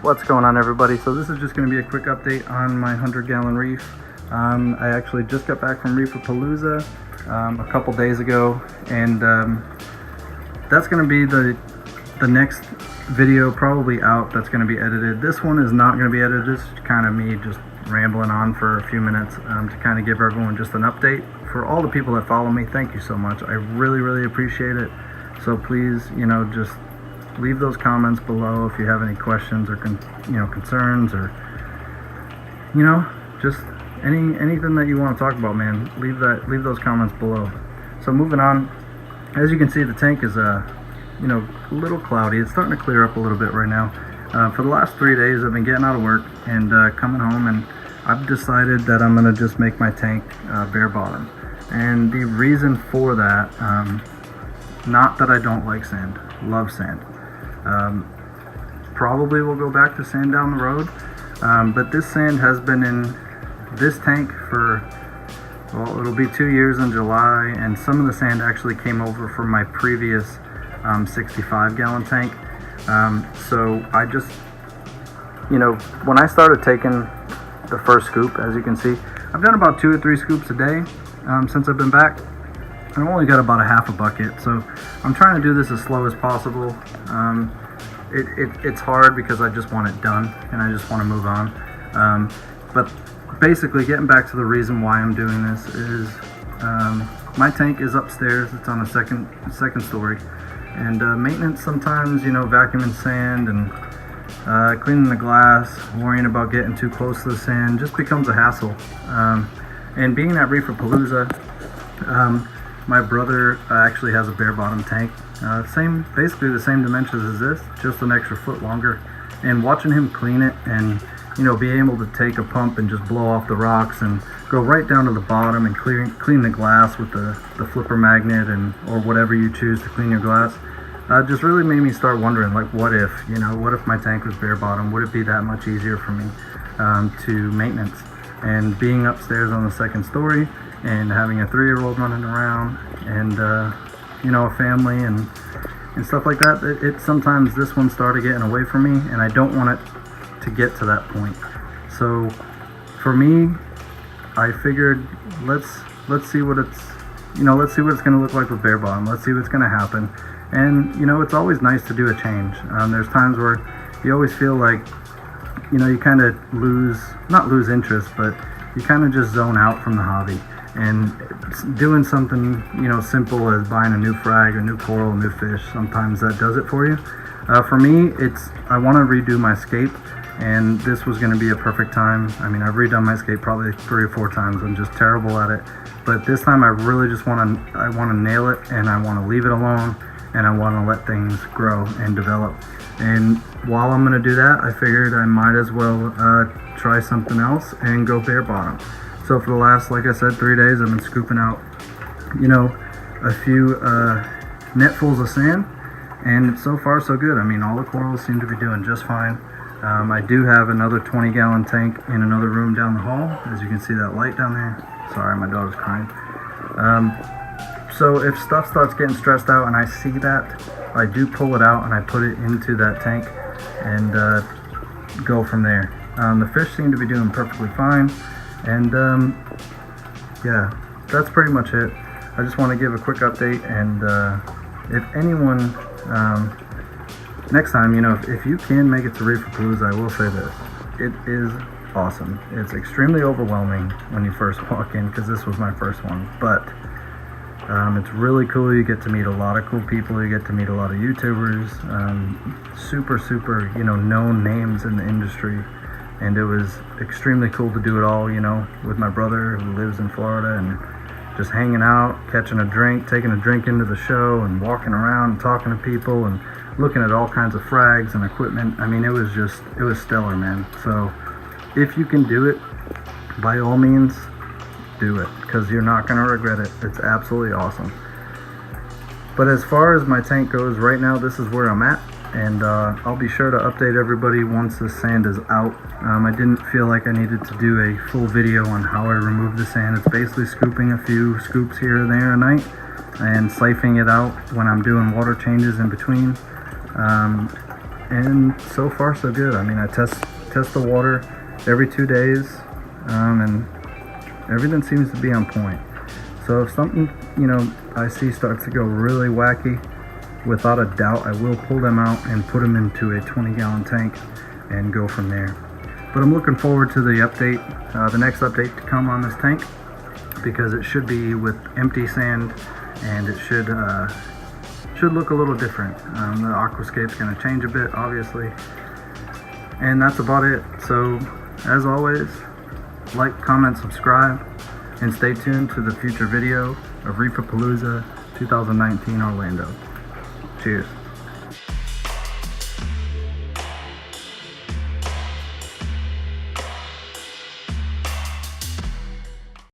What's going on, everybody? So this is just going to be a quick update on my 100-gallon reef. I actually just got back from reef-a-palooza a couple days ago, and that's going to be the next video probably out that's going to be edited. This one is not going to be edited. This is kind of me just rambling on for a few minutes to kind of give everyone just an update. For all the people that follow me, thank you so much. I really appreciate it. So please, just leave those comments below if you have any questions or concerns, or just anything that you want to talk about, man. Leave those comments below. So moving on, as you can see, the tank is a little cloudy. It's starting to clear up a little bit right now. For the last 3 days I've been getting out of work and coming home, and I've decided that I'm gonna just make my tank bare bottom. And the reason for that, not that I don't like sand, love sand. Probably will go back to sand down the road, but this sand has been in this tank for, well, it'll be 2 years in July, and some of the sand actually came over from my previous 65-gallon tank. So I just, when I started taking the first scoop, as you can see, I've done about 2 or 3 scoops a day since I've been back. I've only got about a half a bucket, so I'm trying to do this as slow as possible. It's hard because I just want it done and I just want to move on. But basically, getting back to the reason why I'm doing this is my tank is upstairs. It's on the second story, and maintenance sometimes, vacuuming sand and cleaning the glass, worrying about getting too close to the sand just becomes a hassle. And being at reef-a-palooza, my brother actually has a bare bottom tank, basically the same dimensions as this, just an extra foot longer. And watching him clean it and be able to take a pump and just blow off the rocks and go right down to the bottom and clean the glass with the flipper magnet or whatever you choose to clean your glass, just really made me start wondering, like, what if my tank was bare bottom? Would it be that much easier for me to maintenance? And being upstairs on the second story and having a 3-year-old running around and a family and stuff like that, it sometimes this one started getting away from me, and I don't want it to get to that point. So for me, I figured let's see what it's going to look like with bare bottom. Let's see what's going to happen. And it's always nice to do a change. There's times where you always feel like you kind of not lose interest, but you kind of just zone out from the hobby. And doing something simple as buying a new frag, a new coral, a new fish, sometimes that does it for you. For me, I want to redo my scape, and this was going to be a perfect time. I mean, I've redone my scape probably 3 or 4 times. I'm just terrible at it, but this time I really just want to nail it, and I want to leave it alone, and I want to let things grow and develop. And while I'm going to do that, I figured I might as well try something else and go bare bottom. So for the last, like I said, 3 days, I've been scooping out, a few netfuls of sand, and so far so good. I mean, all the corals seem to be doing just fine. I do have another 20-gallon tank in another room down the hall. As you can see that light down there. Sorry, my dog's crying. So if stuff starts getting stressed out and I see that, I do pull it out and I put it into that tank and go from there. The fish seem to be doing perfectly fine. And yeah, that's pretty much it. I just want to give a quick update, and if anyone, next time, if you can make it to reef-a-palooza, I will say this: it is awesome. It's extremely overwhelming when you first walk in, because this was my first one, but it's really cool. You get to meet a lot of cool people. You get to meet a lot of YouTubers, super known names in the industry. And it was extremely cool to do it all, with my brother who lives in Florida, and just hanging out, catching a drink, taking a drink into the show, and walking around and talking to people and looking at all kinds of frags and equipment. I mean, it was stellar, man. So if you can do it, by all means, do it, because you're not going to regret it. It's absolutely awesome. But as far as my tank goes right now, this is where I'm at. And I'll be sure to update everybody once the sand is out. I didn't feel like I needed to do a full video on how I remove the sand. It's basically scooping a few scoops here and there a night and siphoning it out when I'm doing water changes in between. and so far so good. I mean, I test the water every 2 days, and everything seems to be on point. So if something, you know, I see starts to go really wacky, without a doubt I will pull them out and put them into a 20-gallon tank and go from there. But I'm looking forward to the update, the next update to come on this tank, because it should be with empty sand, and it should look a little different. The aquascape's going to change a bit, obviously, and that's about it. So as always, like, comment, subscribe, and stay tuned to the future video of Reef-a-Palooza 2019 Orlando. Cheers.